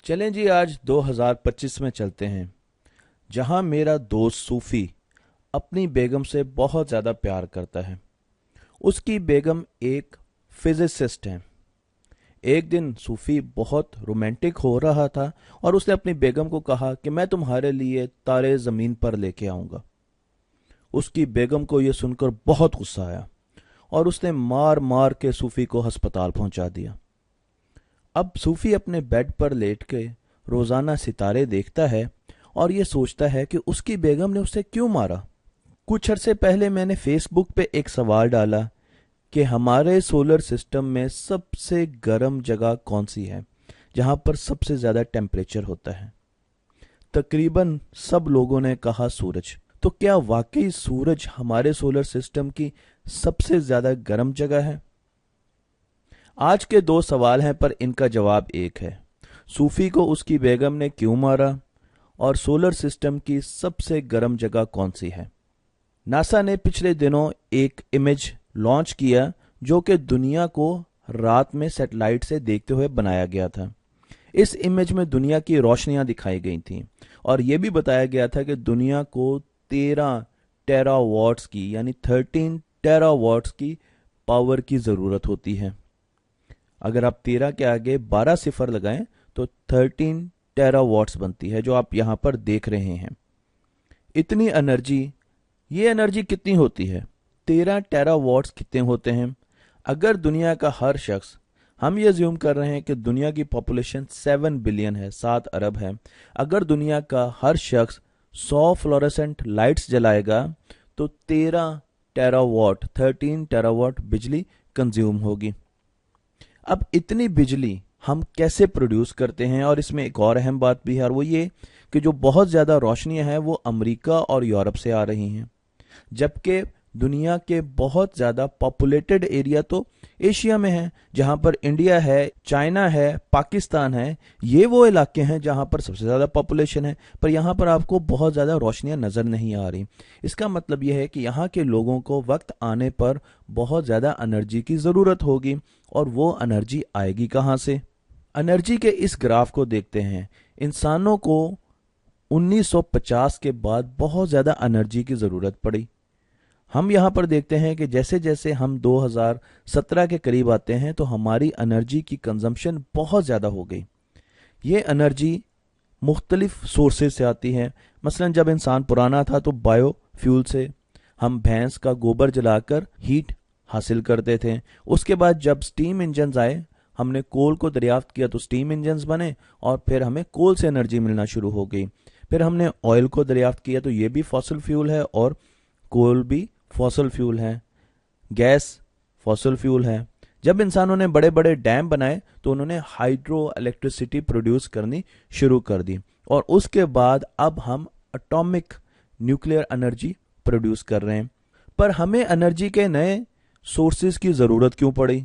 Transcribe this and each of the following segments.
चलें जी, आज 2025 में चलते हैं, जहां मेरा दोस्त सूफी अपनी बेगम से बहुत ज़्यादा प्यार करता है। उसकी बेगम एक फिजिसिस्ट हैं। एक दिन सूफी बहुत रोमांटिक हो रहा था और उसने अपनी बेगम को कहा कि मैं तुम्हारे लिए तारे ज़मीन पर लेके आऊंगा। उसकी बेगम को यह सुनकर बहुत गुस्सा आया और उसने मार मार के सूफी को अस्पताल पहुंचा दिया। अब सूफी अपने बेड पर लेट के रोजाना सितारे देखता है और ये सोचता है कि उसकी बेगम ने उसे क्यों मारा। कुछ अरसे पहले मैंने फेसबुक पे एक सवाल डाला कि हमारे सोलर सिस्टम में सबसे गर्म जगह कौन सी है, जहां पर सबसे ज्यादा टेम्परेचर होता है। तकरीबन सब लोगों ने कहा सूरज। तो क्या वाकई सूरज हमारे सोलर सिस्टम की सबसे ज्यादा गर्म जगह है? आज के दो सवाल हैं, पर इनका जवाब एक है। सूफी को उसकी बेगम ने क्यों मारा और सोलर सिस्टम की सबसे गर्म जगह कौन सी है। नासा ने पिछले दिनों एक इमेज लॉन्च किया जो कि दुनिया को रात में सैटेलाइट से देखते हुए बनाया गया था। इस इमेज में दुनिया की रोशनियां दिखाई गई थीं और यह भी बताया गया था कि दुनिया को 13 टेरावाट्स की यानी 13 टेरावाट्स की पावर की जरूरत होती है। अगर आप 13 के आगे 12 सिफर लगाएं तो 13 टेरावाट्स बनती है, जो आप यहां पर देख रहे हैं। इतनी एनर्जी, ये एनर्जी कितनी होती है? 13 टेरावाट्स कितने होते हैं? अगर दुनिया का हर शख्स, हम ये ज्यूम कर रहे हैं कि दुनिया की पॉपुलेशन 7 बिलियन है, 7 अरब है। अगर दुनिया का हर शख्स 100 फ्लोरेसेंट लाइट्स जलाएगा तो 13 टेरावाट बिजली कंज्यूम होगी। अब इतनी बिजली हम कैसे प्रोड्यूस करते हैं? और इसमें एक और अहम बात भी है, और वो ये कि जो बहुत ज़्यादा रोशनियां हैं वो अमेरिका और यूरोप से आ रही हैं, जबकि दुनिया के बहुत ज़्यादा पॉपुलेटेड एरिया तो एशिया में है, जहां पर इंडिया है, चाइना है, पाकिस्तान है। ये वो इलाके हैं जहां पर सबसे ज़्यादा पॉपुलेशन है, पर यहां पर आपको बहुत ज़्यादा रोशनियां नज़र नहीं आ रही। इसका मतलब यह है कि यहाँ के लोगों को वक्त आने पर बहुत ज़्यादा एनर्जी की ज़रूरत होगी, और वो एनर्जी आएगी कहाँ से? एनर्जी के इस ग्राफ को देखते हैं। इंसानों को 1950 के बाद बहुत ज़्यादा एनर्जी की ज़रूरत पड़ी। हम यहाँ पर देखते हैं कि जैसे जैसे हम 2017 के करीब आते हैं तो हमारी एनर्जी की कंजम्पशन बहुत ज़्यादा हो गई। ये एनर्जी मुख्तलिफ सोर्सेज से आती है। मसलन जब इंसान पुराना था तो बायोफ्यूल से हम भैंस का गोबर जलाकर हीट हासिल करते थे। उसके बाद जब स्टीम इंजन आए, हमने कोल को दरियाफ्त किया तो स्टीम इंजन्स बने और फिर हमें कोल से एनर्जी मिलना शुरू हो गई। फिर हमने ऑयल को दरियाफ्त किया तो ये भी फॉसिल फ्यूल है और कोल भी फॉसिल फ्यूल है, गैस फॉसिल फ्यूल है। जब इंसानों ने बड़े बड़े डैम बनाए तो उन्होंने हाइड्रो इलेक्ट्रिसिटी प्रोड्यूस करनी शुरू कर दी, और उसके बाद अब हम एटॉमिक न्यूक्लियर एनर्जी प्रोड्यूस कर रहे हैं। पर हमें एनर्जी के नए सोर्सेज की ज़रूरत क्यों पड़ी?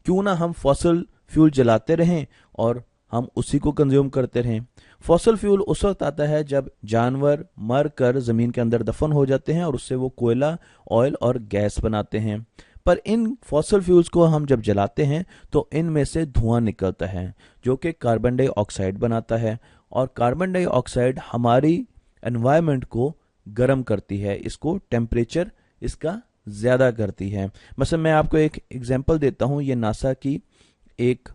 क्यों ना हम फॉसिल फ्यूल जलाते रहें और हम उसी को कंज्यूम करते रहें। फॉसिल फ्यूल उस वक्त आता है जब जानवर मर कर ज़मीन के अंदर दफन हो जाते हैं और उससे वो कोयला, ऑयल और गैस बनाते हैं। पर इन फॉसिल फ्यूल्स को हम जब जलाते हैं तो इनमें से धुआं निकलता है जो कि कार्बन डाइऑक्साइड बनाता है, और कार्बन डाइऑक्साइड हमारी एनवायरनमेंट को गर्म करती है, इसको टेम्परेचर इसका ज़्यादा करती है। मतलब मैं आपको एक एग्जांपल देता हूँ। ये नासा की एक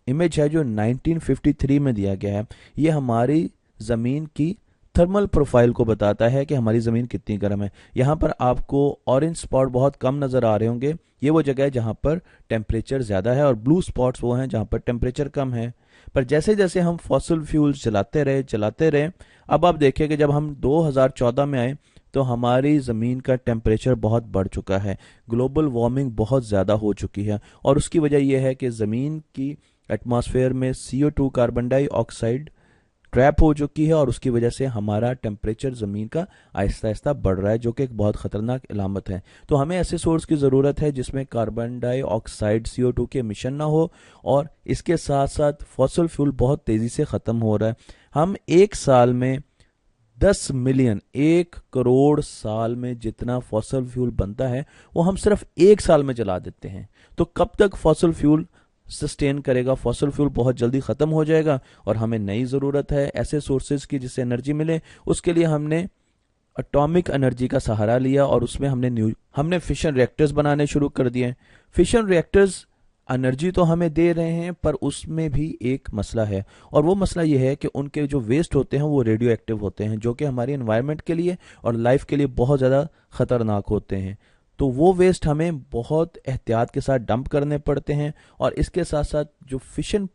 इमेज है जो 1953 में दिया गया है। ये हमारी ज़मीन की थर्मल प्रोफाइल को बताता है कि हमारी ज़मीन कितनी गर्म है। यहाँ पर आपको ऑरेंज स्पॉट बहुत कम नज़र आ रहे होंगे, ये वो जगह है जहाँ पर टेम्परेचर ज़्यादा है, और ब्लू स्पॉट्स वो हैं जहाँ पर टेम्परेचर कम है। पर जैसे जैसे हम फॉसिल फ्यूल्स चलाते रहे, अब आप देखिए कि जब हम 2014 में आए तो हमारी ज़मीन का टेम्परेचर बहुत बढ़ चुका है, ग्लोबल वार्मिंग बहुत ज़्यादा हो चुकी है, और उसकी वजह यह है कि ज़मीन की एटमॉस्फेयर में CO2 कार्बन डाइऑक्साइड ट्रैप हो चुकी है, और उसकी वजह से हमारा टेम्परेचर ज़मीन का आहिस्ता आहिस्ता बढ़ रहा है, जो कि एक बहुत ख़तरनाक इलामत है। तो हमें ऐसे सोर्स की ज़रूरत है जिसमें कार्बन डाइऑक्साइड CO2 के एमिशन ना हो, और इसके साथ साथ फॉसिल फ्यूल बहुत तेज़ी से ख़त्म हो रहा है। हम एक साल में 10 मिलियन, 1 करोड़ साल में जितना फॉसिल फ्यूल बनता है वो हम सिर्फ एक साल में जला देते हैं। तो कब तक फॉसिल फ्यूल सस्टेन करेगा, फॉसल फ्यूल बहुत जल्दी ख़त्म हो जाएगा और हमें नई ज़रूरत है ऐसे सोर्सेज की जिससे एनर्जी मिले। उसके लिए हमने एटॉमिक एनर्जी का सहारा लिया और उसमें हमने फिशन रिएक्टर्स बनाने शुरू कर दिए। फिशन रिएक्टर्स एनर्जी तो हमें दे रहे हैं, पर उसमें भी एक मसला है, और वो मसला ये है कि उनके जो वेस्ट होते हैं वो रेडियो एक्टिव होते हैं, जो कि हमारी एनवायरनमेंट के लिए और लाइफ के लिए बहुत ज़्यादा ख़तरनाक होते हैं। तो वो वेस्ट हमें बहुत एहतियात के साथ डंप करने पड़ते हैं। और इसके साथ साथ जो फिशन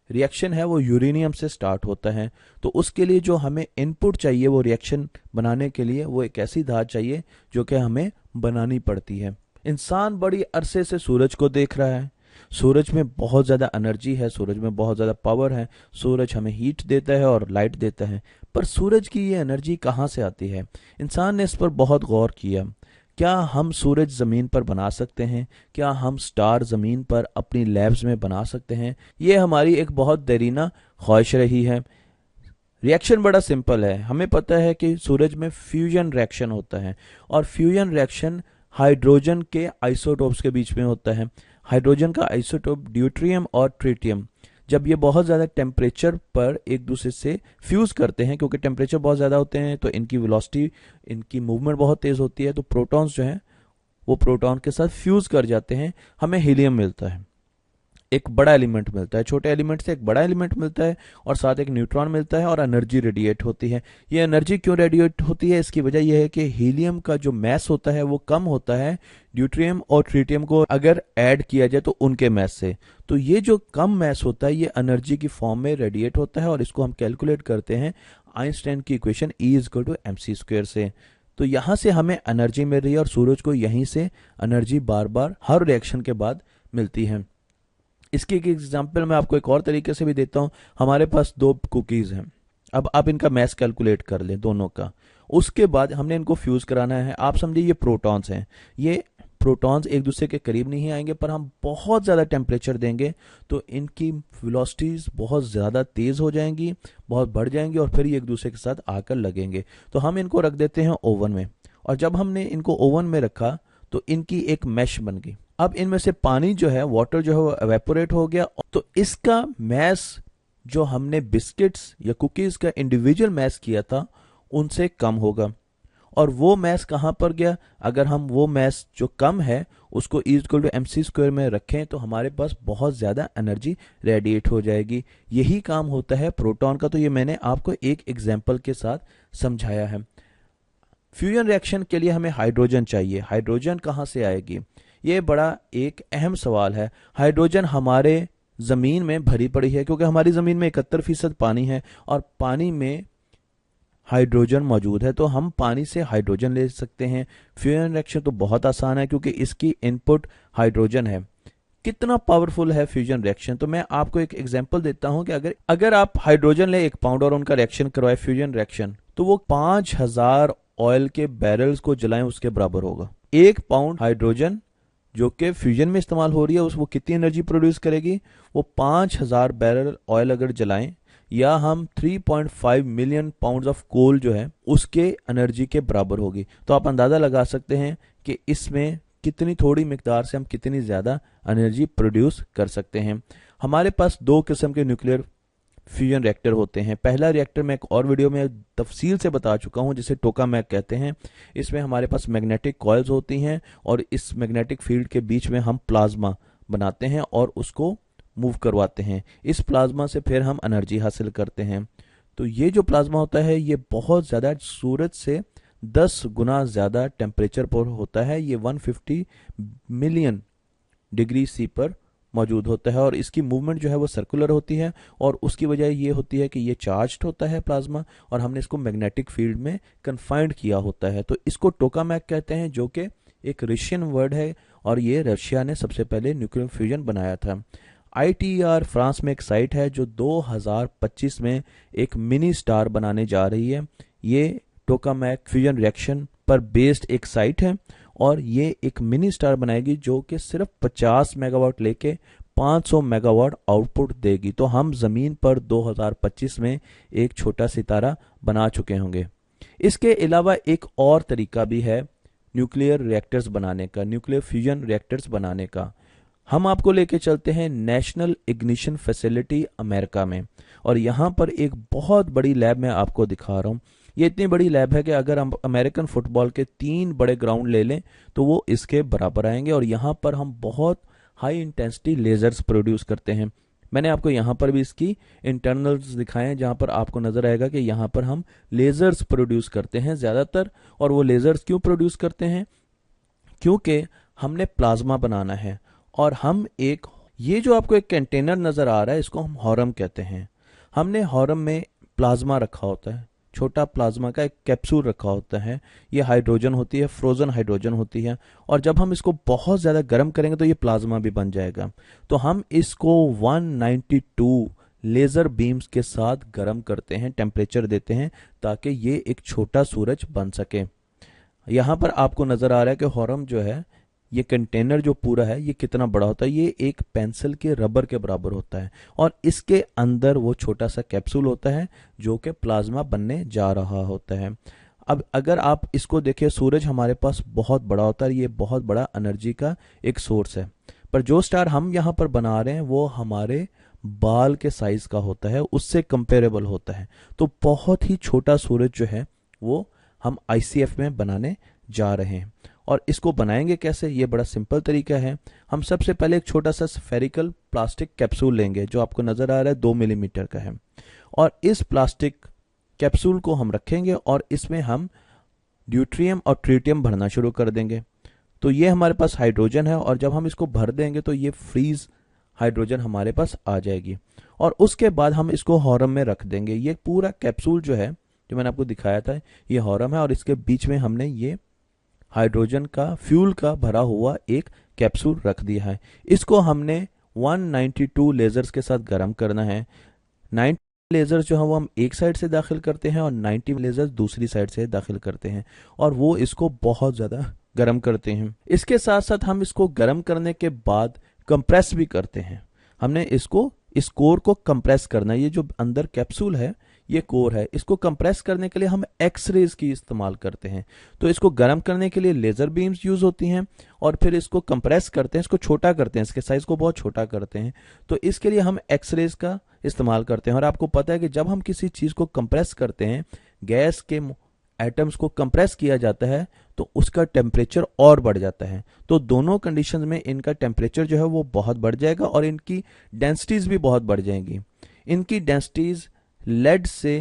रिएक्शन है वो यूरेनियम से स्टार्ट होता है, तो उसके लिए जो हमें इनपुट चाहिए वो रिएक्शन बनाने के लिए, वो एक ऐसी धात चाहिए जो कि हमें बनानी पड़ती है। इंसान बड़ी अरसे से सूरज को देख रहा है, सूरज में बहुत ज़्यादा एनर्जी है, सूरज में बहुत ज़्यादा पावर है, सूरज हमें हीट देता है और लाइट देता है, पर सूरज की ये एनर्जी कहाँ से आती है? इंसान ने इस पर बहुत गौर किया। क्या हम सूरज ज़मीन पर बना सकते हैं? क्या हम स्टार ज़मीन पर अपनी लैब्स में बना सकते हैं? ये हमारी एक बहुत देरीना ख्वाहिश रही है। रिएक्शन बड़ा सिंपल है। हमें पता है कि सूरज में फ्यूजन रिएक्शन होता है, और फ्यूजन रिएक्शन हाइड्रोजन के आइसोटोप्स के बीच में होता है। हाइड्रोजन का आइसोटोप ड्यूट्रियम और ट्रिटियम, जब ये बहुत ज़्यादा टेम्परेचर पर एक दूसरे से फ्यूज करते हैं, क्योंकि टेम्परेचर बहुत ज़्यादा होते हैं तो इनकी वेलोसिटी, इनकी मूवमेंट बहुत तेज़ होती है, तो प्रोटॉन्स जो हैं वो प्रोटॉन के साथ फ्यूज कर जाते हैं, हमें हीलियम मिलता है। एक बड़ा एलिमेंट मिलता है, छोटे एलिमेंट से एक बड़ा एलिमेंट मिलता है, और साथ एक न्यूट्रॉन मिलता है, और एनर्जी रेडिएट होती है। ये एनर्जी क्यों रेडिएट होती है? इसकी वजह यह है कि हीलियम का जो मैस होता है वो कम होता है ड्यूट्रियम और ट्रिटियम को अगर ऐड किया जाए तो उनके मैस से। तो ये जो कम मैस होता है ये एनर्जी की फॉर्म में रेडिएट होता है, और इसको हम कैलकुलेट करते हैं आइंस्टाइन की इक्वेशन E=mc² से। तो यहां से हमें एनर्जी मिल रही है, और सूरज को यहीं से एनर्जी बार बार हर रिएक्शन के बाद मिलती है। इसकी एक एग्जांपल मैं आपको एक और तरीके से भी देता हूं। हमारे पास 2 कुकीज हैं, अब आप इनका मैस कैलकुलेट कर लें दोनों का। उसके बाद हमने इनको फ्यूज कराना है। आप समझिए ये प्रोटॉन्स हैं, ये प्रोटॉन्स एक दूसरे के करीब नहीं आएंगे, पर हम बहुत ज़्यादा टेम्परेचर देंगे तो इनकी वेलोसिटीज बहुत ज़्यादा तेज़ हो जाएंगी, बहुत बढ़ जाएंगी, और फिर ये एक दूसरे के साथ आकर लगेंगे। तो हम इनको रख देते हैं ओवन में, और जब हमने इनको ओवन में रखा तो इनकी एक मैश बन गई। अब इनमें से पानी जो है, वाटर जो है वो एवेपोरेट हो गया, तो इसका मैस जो हमने बिस्किट्स या कुकीज का इंडिविजुअल मैस किया था उनसे कम होगा। और वो मैस कहाँ पर गया? अगर हम वो मैस जो कम है उसको E=mc² में रखें तो हमारे पास बहुत ज़्यादा एनर्जी रेडिएट हो जाएगी। यही काम होता है प्रोटॉन का। तो ये मैंने आपको एक एग्जाम्पल के साथ समझाया है। फ्यूजन रिएक्शन के लिए हमें हाइड्रोजन चाहिए। हाइड्रोजन कहाँ से आएगी? ये बड़ा एक अहम सवाल है। हाइड्रोजन हमारे ज़मीन में भरी पड़ी है, क्योंकि हमारी ज़मीन में 71% पानी है, और पानी में हाइड्रोजन मौजूद है, तो हम पानी से हाइड्रोजन ले सकते हैं। फ्यूजन रिएक्शन तो बहुत आसान है, क्योंकि इसकी इनपुट हाइड्रोजन है। कितना पावरफुल है फ्यूजन रिएक्शन? तो मैं आपको एक एग्जांपल देता हूं कि अगर आप हाइड्रोजन ले 1 पाउंड और उनका रिएक्शन करवाए फ्यूजन रिएक्शन, तो वो 5000 ऑयल के बैरल्स को जलाएं उसके बराबर होगा। 1 पाउंड हाइड्रोजन जो कि फ्यूजन में इस्तेमाल हो रही है वो कितनी एनर्जी प्रोड्यूस करेगी? वो 5000 बैरल ऑयल अगर जलाएं, या हम 3.5 मिलियन पाउंड्स ऑफ कोल जो है उसके एनर्जी के बराबर होगी। तो आप अंदाज़ा लगा सकते हैं कि इसमें कितनी थोड़ी मिकदार से हम कितनी ज़्यादा एनर्जी प्रोड्यूस कर सकते हैं। हमारे पास 2 किस्म के न्यूक्लियर फ्यूजन रिएक्टर होते हैं। पहला रिएक्टर मैं एक और वीडियो में तफसील से बता चुका हूं, जिसे टोकामैक कहते हैं। इसमें हमारे पास मैग्नेटिक कॉइल्स होती हैं, और इस मैग्नेटिक फील्ड के बीच में हम प्लाज्मा बनाते हैं और उसको मूव करवाते हैं। इस प्लाज्मा से फिर हम एनर्जी हासिल करते हैं। तो ये जो प्लाज्मा होता है ये बहुत ज़्यादा सूरज से 10 गुना ज़्यादा टेम्परेचर पर होता है। ये 150 मिलियन डिग्री सी पर मौजूद होता है, और इसकी मूवमेंट जो है वो सर्कुलर होती है, और उसकी वजह ये होती है कि ये चार्ज्ड होता है प्लाज्मा, और हमने इसको मैग्नेटिक फील्ड में कन्फाइंड किया होता है। तो इसको टोकामैक कहते हैं, जो कि एक रशियन वर्ड है, और ये रशिया ने सबसे पहले न्यूक्लियर फ्यूजन बनाया था। ITER फ्रांस में एक साइट है जो 2025 में एक मिनी स्टार बनाने जा रही है। ये टोकामैक फ्यूजन रिएक्शन पर बेस्ड एक साइट है, और ये एक मिनी स्टार बनाएगी जो कि सिर्फ 50 मेगावाट लेके 500 मेगावाट आउटपुट देगी। तो हम ज़मीन पर 2025 में एक छोटा सितारा बना चुके होंगे। इसके अलावा एक और तरीका भी है न्यूक्लियर रिएक्टर्स बनाने का, न्यूक्लियर फ्यूजन रिएक्टर्स बनाने का। हम आपको लेके चलते हैं नेशनल इग्निशन फैसिलिटी अमेरिका में, और यहाँ पर एक बहुत बड़ी लैब मैं आपको दिखा रहा हूँ। ये इतनी बड़ी लैब है कि अगर हम अमेरिकन फुटबॉल के 3 बड़े ग्राउंड ले लें तो वो इसके बराबर आएंगे। और यहाँ पर हम बहुत हाई इंटेंसिटी लेजर्स प्रोड्यूस करते हैं। मैंने आपको यहाँ पर भी इसकी इंटरनल्स दिखाए हैं, जहाँ पर आपको नजर आएगा कि यहाँ पर हम लेजर्स प्रोड्यूस करते हैं ज़्यादातर। और वो लेजर्स क्यों प्रोड्यूस करते हैं? क्योंकि हमने प्लाज्मा बनाना है, और हम एक, ये जो आपको एक कंटेनर नजर आ रहा है इसको हम हॉरम कहते हैं। हमने हॉरम में प्लाज्मा रखा होता है, छोटा प्लाज्मा का एक कैप्सूल रखा होता है। ये हाइड्रोजन होती है, फ्रोजन हाइड्रोजन होती है, और जब हम इसको बहुत ज़्यादा गर्म करेंगे तो ये प्लाज्मा भी बन जाएगा। तो हम इसको 192 लेज़र बीम्स के साथ गर्म करते हैं, टेम्परेचर देते हैं, ताकि ये एक छोटा सूरज बन सके। यहाँ पर आपको नज़र आ रहा है कि हॉरम जो है, ये कंटेनर जो पूरा है ये कितना बड़ा होता है। ये एक पेंसिल के रबर के बराबर होता है, और इसके अंदर वो छोटा सा कैप्सूल होता है जो कि प्लाज्मा बनने जा रहा होता है। अब अगर आप इसको देखें, सूरज हमारे पास बहुत बड़ा होता है, ये बहुत बड़ा एनर्जी का एक सोर्स है, पर जो स्टार हम यहाँ पर बना रहे हैं वो हमारे बाल के साइज का होता है, उससे कंपेरेबल होता है। तो बहुत ही छोटा सूरज जो है वो हम आईसीएफ में बनाने जा रहे हैं। और इसको बनाएंगे कैसे? ये बड़ा सिंपल तरीका है। हम सबसे पहले एक छोटा सा स्फेरिकल प्लास्टिक कैप्सूल लेंगे जो आपको नजर आ रहा है 2 मिलीमीटर का है, और इस प्लास्टिक कैप्सूल को हम रखेंगे और इसमें हम ड्यूट्रियम और ट्रिटियम भरना शुरू कर देंगे। तो ये हमारे पास हाइड्रोजन है, और जब हम इसको भर देंगे तो ये फ्रीज हाइड्रोजन हमारे पास आ जाएगी, और उसके बाद हम इसको हॉरम में रख देंगे। ये पूरा कैप्सूल जो है, जो मैंने आपको दिखाया था, ये हॉरम है, और इसके बीच में हमने ये हाइड्रोजन का फ्यूल का भरा हुआ एक कैप्सूल रख दिया है। इसको हमने 192 लेजर्स के साथ गर्म करना है। 90 लेजर्स जो है वो हम एक साइड से दाखिल करते हैं, और 90 लेजर्स दूसरी साइड से दाखिल करते हैं, और वो इसको बहुत ज़्यादा गर्म करते हैं। इसके साथ साथ हम इसको गर्म करने के बाद कंप्रेस भी करते हैं। हमने इसको, इस कोर को कंप्रेस करना है। ये जो अंदर कैप्सूल है ये कोर है, इसको कंप्रेस करने के लिए हम एक्सरेज की इस्तेमाल करते हैं। तो इसको गर्म करने के लिए लेजर बीम्स यूज होती हैं, और फिर इसको कंप्रेस करते हैं, इसको छोटा करते हैं, इसके साइज को बहुत छोटा करते हैं। तो इसके लिए हम एक्सरेज का इस्तेमाल करते हैं। और आपको पता है कि जब हम किसी चीज को कंप्रेस करते हैं, गैस के एटम्स को कंप्रेस किया जाता है, तो उसका टेम्परेचर और बढ़ जाता है। तो दोनों कंडीशंस में इनका टेम्परेचर जो है वो बहुत बढ़ जाएगा, और इनकी डेंसिटीज भी बहुत बढ़ जाएंगी। इनकी डेंसिटीज लेड से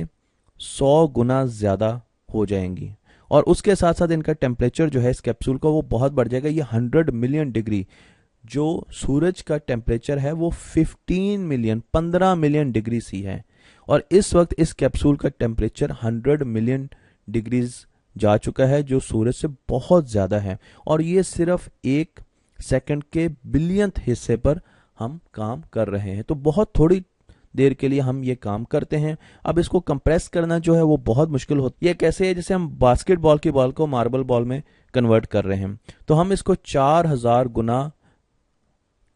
100 गुना ज्यादा हो जाएंगी, और उसके साथ साथ इनका टेम्परेचर जो है इस कैप्सूल का वो बहुत बढ़ जाएगा। ये 100 मिलियन डिग्री, जो सूरज का टेम्परेचर है वो 15 मिलियन डिग्री सी है, और इस वक्त इस कैप्सूल का टेम्परेचर 100 मिलियन डिग्रीज जा चुका है, जो सूरज से बहुत ज्यादा है। और ये सिर्फ 1 सेकंड के बिलियंथ हिस्से पर हम काम कर रहे हैं। तो बहुत थोड़ी देर के लिए हम ये काम करते हैं। अब इसको कंप्रेस करना जो है वो बहुत मुश्किल होता है। ये कैसे है? जैसे हम बास्केटबॉल की बॉल को मार्बल बॉल में कन्वर्ट कर रहे हैं, तो हम इसको 4000 गुना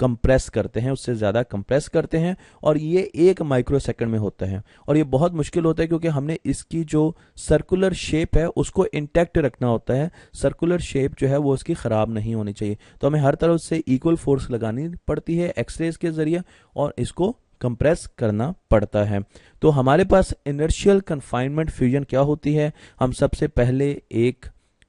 कंप्रेस करते हैं, उससे ज्यादा कंप्रेस करते हैं, और ये 1 माइक्रोसेकंड में होता है। और ये बहुत मुश्किल होता है क्योंकि हमने इसकी जो सर्कुलर शेप है उसको इंटैक्ट रखना होता है। सर्कुलर शेप जो है वो उसकी खराब नहीं होनी चाहिए। तो हमें हर तरफ से इक्वल फोर्स लगानी पड़ती है एक्सरेज के जरिए, और इसको कंप्रेस करना पड़ता है। तो हमारे पास इनर्शियल कन्फाइनमेंट फ्यूजन क्या होती है? हम सबसे पहले एक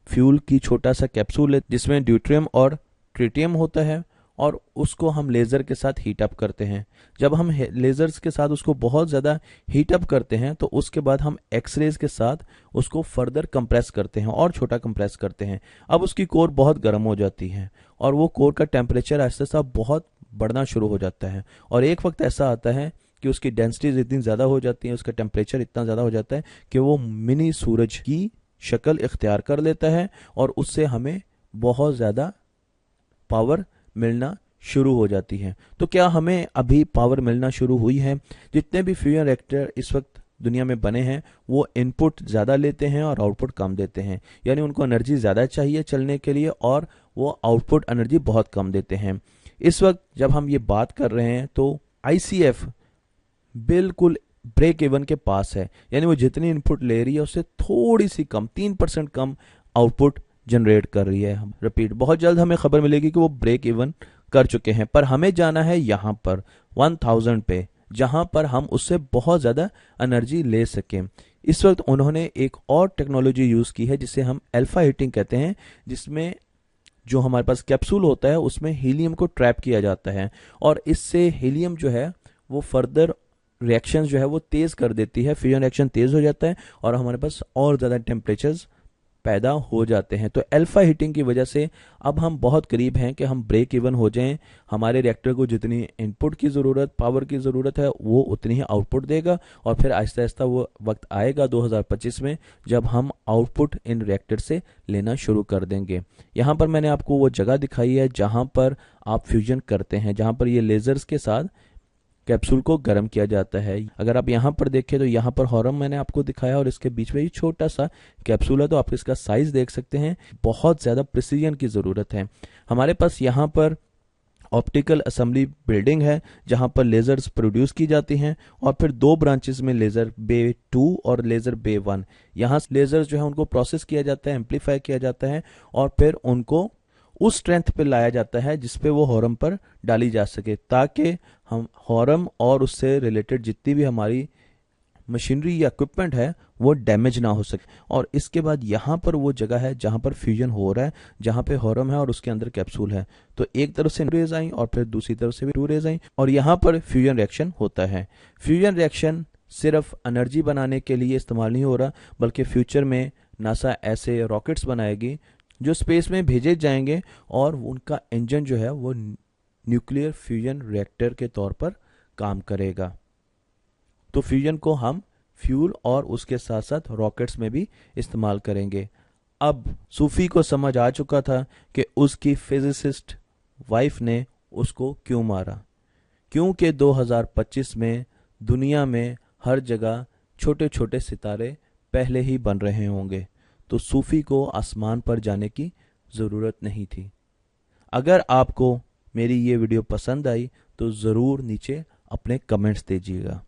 फ्यूल की छोटा सा कैप्सूल है जिसमें ड्यूट्रियम और ट्रिटियम होता है, और उसको हम लेजर के साथ हीट अप करते हैं। जब हम लेजर्स के साथ उसको बहुत ज़्यादा हीट अप करते हैं, तो उसके बाद हम एक्सरेज के साथ उसको फर्दर कंप्रेस करते हैं और छोटा कंप्रेस करते हैं। अब उसकी कोर बहुत गर्म हो जाती है, और वो कोर का टेम्परेचर आहिस्ता आहिस्ता बहुत बढ़ना शुरू हो जाता है, और एक वक्त ऐसा आता है कि उसकी डेंसिटीज इतनी ज़्यादा हो जाती है, उसका टेम्परेचर इतना ज़्यादा हो जाता है कि वो मिनी सूरज की शक्ल इख्तियार कर लेता है, और उससे हमें बहुत ज़्यादा पावर मिलना शुरू हो जाती है। तो क्या हमें अभी पावर मिलना शुरू हुई है? जितने भी फ्यूजन रिएक्टर इस वक्त दुनिया में बने हैं वो इनपुट ज़्यादा लेते हैं और आउटपुट कम देते हैं, यानी उनको एनर्जी ज़्यादा चाहिए चलने के लिए, और वो आउटपुट एनर्जी बहुत कम देते हैं। इस वक्त जब हम ये बात कर रहे हैं तो आईसीएफ बिल्कुल ब्रेक इवन के पास है, यानी वो जितनी इनपुट ले रही है उससे थोड़ी सी कम, 3% कम आउटपुट जनरेट कर रही है। हम रिपीट, बहुत जल्द हमें खबर मिलेगी कि वो ब्रेक इवन कर चुके हैं, पर हमें जाना है यहाँ पर 1000 पे, जहां पर हम उससे बहुत ज़्यादा एनर्जी ले सकें। इस वक्त उन्होंने एक और टेक्नोलॉजी यूज़ की है जिसे हम अल्फा हीटिंग कहते हैं, जिसमें जो हमारे पास कैप्सूल होता है उसमें हीलियम को ट्रैप किया जाता है, और इससे हीलियम जो है वो फर्दर रिएक्शन जो है वो तेज़ कर देती है, फ्यूजन रिएक्शन तेज़ हो जाता है और हमारे पास और ज़्यादा टेम्परेचर्स पैदा हो जाते हैं। तो अल्फा हीटिंग की वजह से अब हम बहुत करीब हैं कि हम ब्रेक इवन हो जाएं। हमारे रिएक्टर को जितनी इनपुट की ज़रूरत, पावर की ज़रूरत है, वो उतनी ही आउटपुट देगा, और फिर आहिस्ता आहिस्ता वो वक्त आएगा 2025 में जब हम आउटपुट इन रिएक्टर से लेना शुरू कर देंगे। यहाँ पर मैंने आपको वो जगह दिखाई है जहाँ पर आप फ्यूजन करते हैं, जहाँ पर ये लेजर्स के साथ कैप्सूल को गर्म किया जाता है। अगर आप यहाँ पर देखें तो यहाँ पर हॉरम मैंने आपको दिखाया और इसके बीच में ये छोटा सा कैप्सूल है, तो आप इसका साइज देख सकते हैं। बहुत ज़्यादा प्रिसीजन की ज़रूरत है। हमारे पास यहाँ पर ऑप्टिकल असेंबली बिल्डिंग है जहाँ पर लेजर्स प्रोड्यूस की जाती हैं, और फिर दो ब्रांचेस में लेज़र बे 2 और लेज़र बे 1, यहाँ लेजर्स जो है उनको प्रोसेस किया जाता है, एम्पलीफाई किया जाता है, और फिर उनको उस स्ट्रेंथ पे लाया जाता है जिस पे वो हॉर्म पर डाली जा सके, ताकि हम हॉर्म और उससे रिलेटेड जितनी भी हमारी मशीनरी या इक्विपमेंट है वो डैमेज ना हो सके। और इसके बाद यहाँ पर वो जगह है जहाँ पर फ्यूजन हो रहा है, जहाँ पे हॉर्म है और उसके अंदर कैप्सूल है। तो एक तरफ से रेज आई और फिर दूसरी तरफ से भी 2 रेज आई, और यहाँ पर फ्यूजन रिएक्शन होता है। फ्यूजन रिएक्शन सिर्फ एनर्जी बनाने के लिए इस्तेमाल नहीं हो रहा, बल्कि फ्यूचर में नासा ऐसे रॉकेट्स बनाएगी जो स्पेस में भेजे जाएंगे, और उनका इंजन जो है वो न्यूक्लियर फ्यूजन रिएक्टर के तौर पर काम करेगा। तो फ्यूजन को हम फ्यूल और उसके साथ साथ रॉकेट्स में भी इस्तेमाल करेंगे। अब सूफी को समझ आ चुका था कि उसकी फिजिसिस्ट वाइफ ने उसको क्यों मारा, क्योंकि 2025 में दुनिया में हर जगह छोटे छोटे सितारे पहले ही बन रहे होंगे, तो सूफी को आसमान पर जाने की ज़रूरत नहीं थी। अगर आपको मेरी ये वीडियो पसंद आई तो ज़रूर नीचे अपने कमेंट्स दीजिएगा।